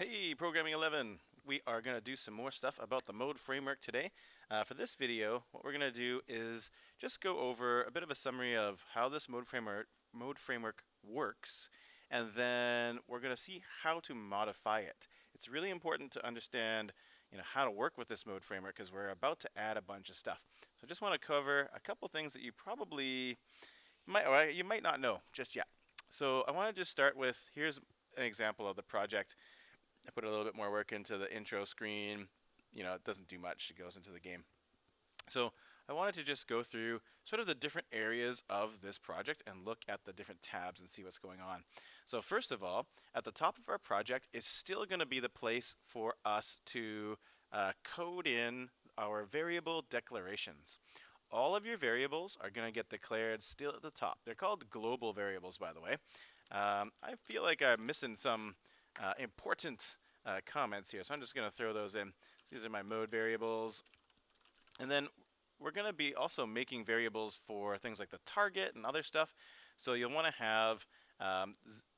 Hey, Programming 11. We are going to do some more stuff about the mode framework today. For this video, what we're going to do is just go over a bit of a summary of how this mode framework works, and then we're going to see how to modify it. It's really important to understand how to work with this mode framework because we're about to add a bunch of stuff. So I just want to cover a couple things that you probably you might not know just yet. So I want to just start with, here's an example of the project. I put a little bit more work into the intro screen. It doesn't do much. It goes into the game. So I wanted to just go through sort of the different areas of this project and look at the different tabs and see what's going on. So first of all, at the top of our project is still going to be the place for us to code in our variable declarations. All of your variables are going to get declared still at the top. They're called global variables, by the way. I feel like I'm missing some important comments here, so I'm just going to throw those in. So these are my mode variables. And then we're going to be also making variables for things like the target and other stuff. So you'll want to have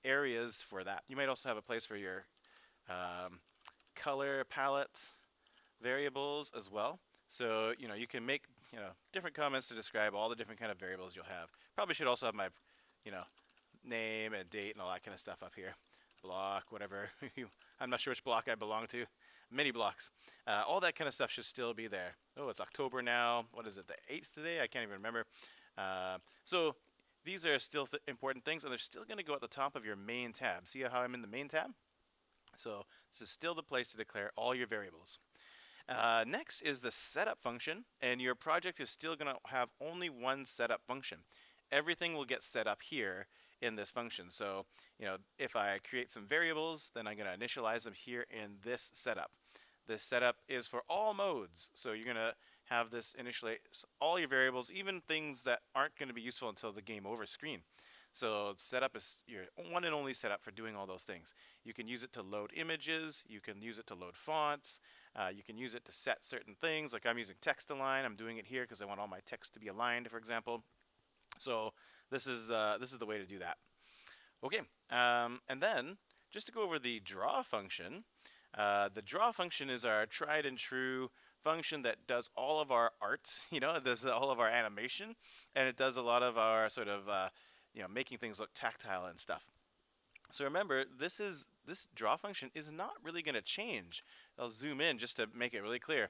areas for that. You might also have a place for your color palette variables as well. So you can make different comments to describe all the different kind of variables you'll have. Probably should also have my name and date and all that kind of stuff up here. Block, whatever. I'm not sure which block I belong to. Many blocks. All that kind of stuff should still be there. Oh, it's October now. What is it, the 8th today? I can't even remember. So these are still important things, and they're still going to go at the top of your main tab. See how I'm in the main tab? So this is still the place to declare all your variables. Next is the setup function, and your project is still going to have only one setup function. Everything will get set up here in this function. So, if I create some variables, then I'm going to initialize them here in this setup. This setup is for all modes. So you're going to have this initialize all your variables, even things that aren't going to be useful until the game over screen. So setup is your one and only setup for doing all those things. You can use it to load images. You can use it to load fonts. You can use it to set certain things. Like I'm using text align. I'm doing it here because I want all my text to be aligned, for example. So this is the way to do that. Okay, and then just to go over the draw function. The draw function is our tried and true function that does all of our art. It does all of our animation, and it does a lot of our sort of making things look tactile and stuff. So remember, this draw function is not really going to change. I'll zoom in just to make it really clear.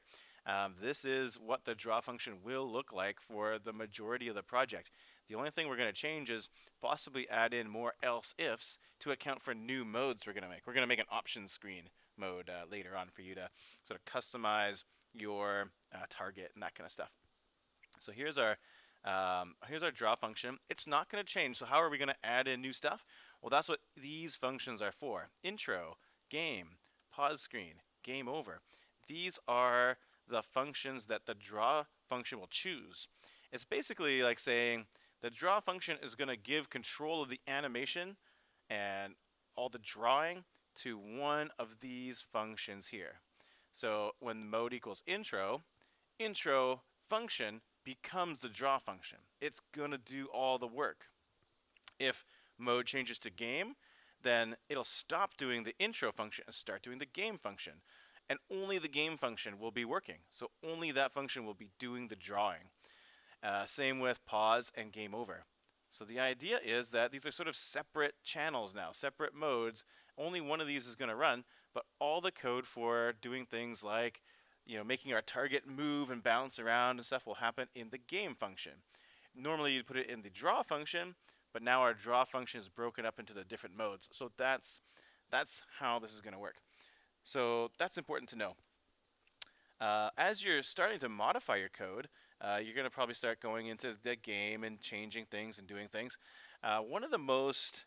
This is what the draw function will look like for the majority of the project. The only thing we're going to change is possibly add in more else ifs to account for new modes we're going to make. We're going to make an options screen mode later on for you to sort of customize your target and that kind of stuff. So here's our draw function. It's not going to change. So how are we going to add in new stuff? Well, that's what these functions are for. Intro, game, pause screen, game over. These are the functions that the draw function will choose. It's basically like saying the draw function is going to give control of the animation and all the drawing to one of these functions here. So when mode equals intro function becomes the draw function. It's going to do all the work. If mode changes to game, then it'll stop doing the intro function and start doing the game function. And only the game function will be working. So only that function will be doing the drawing. Same with pause and game over. So the idea is that these are sort of separate channels now, separate modes. Only one of these is going to run, but all the code for doing things like making our target move and bounce around and stuff will happen in the game function. Normally you'd put it in the draw function, but now our draw function is broken up into the different modes. So that's how this is going to work. So that's important to know. As you're starting to modify your code, you're going to probably start going into the game and changing things and doing things. One of the most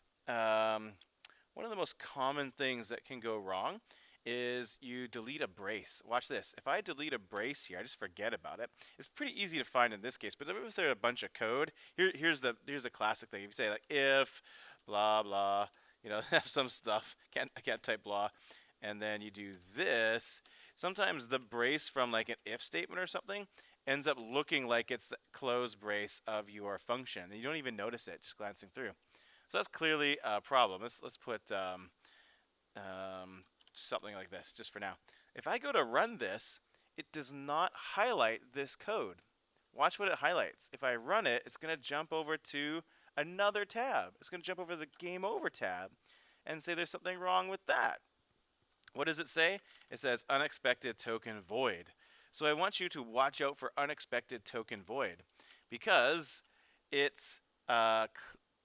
common things that can go wrong is you delete a brace. Watch this. If I delete a brace here, I just forget about it. It's pretty easy to find in this case, but if there's a bunch of code, here's a classic thing. If you say like if blah blah, have some stuff. I can't type blah, and then you do this. Sometimes the brace from like an if statement or something ends up looking like it's the close brace of your function, and you don't even notice it just glancing through. So that's clearly a problem. Let's put something like this, just for now. If I go to run this, it does not highlight this code. Watch what it highlights. If I run it, it's going to jump over to another tab. It's going to jump over the game over tab and say there's something wrong with that. What does it say? It says unexpected token void. So I want you to watch out for unexpected token void because it's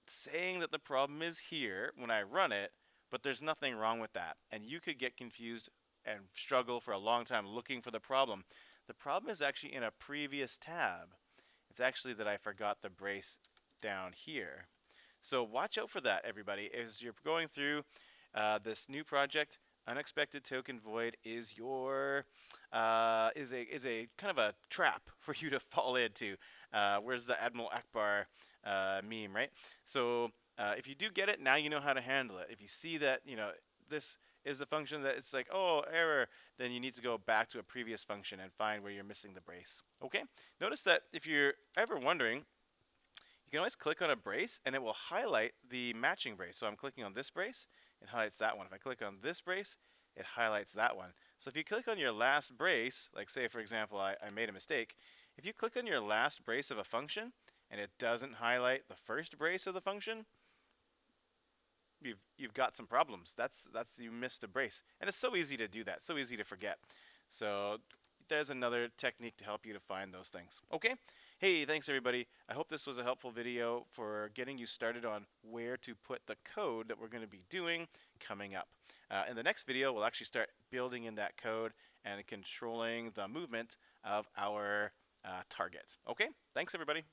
saying that the problem is here when I run it, but there's nothing wrong with that. And you could get confused and struggle for a long time looking for the problem. The problem is actually in a previous tab. It's actually that I forgot the brace down here. So watch out for that, everybody. As you're going through this new project, unexpected token void is your is a kind of a trap for you to fall into. Where's the Admiral Akbar meme, right? So if you do get it, now you know how to handle it. If you see that, this is the function that it's like, oh, error, then you need to go back to a previous function and find where you're missing the brace. Okay? Notice that if you're ever wondering, you can always click on a brace and it will highlight the matching brace. So I'm clicking on this brace, it highlights that one. If I click on this brace, it highlights that one. So if you click on your last brace, like say for example I made a mistake, if you click on your last brace of a function and it doesn't highlight the first brace of the function, you've got some problems. That's you missed a brace. And it's so easy to do that, so easy to forget. So there's another technique to help you to find those things. Okay? Hey, thanks everybody. I hope this was a helpful video for getting you started on where to put the code that we're going to be doing coming up. In the next video, we'll actually start building in that code and controlling the movement of our target. Okay? Thanks everybody.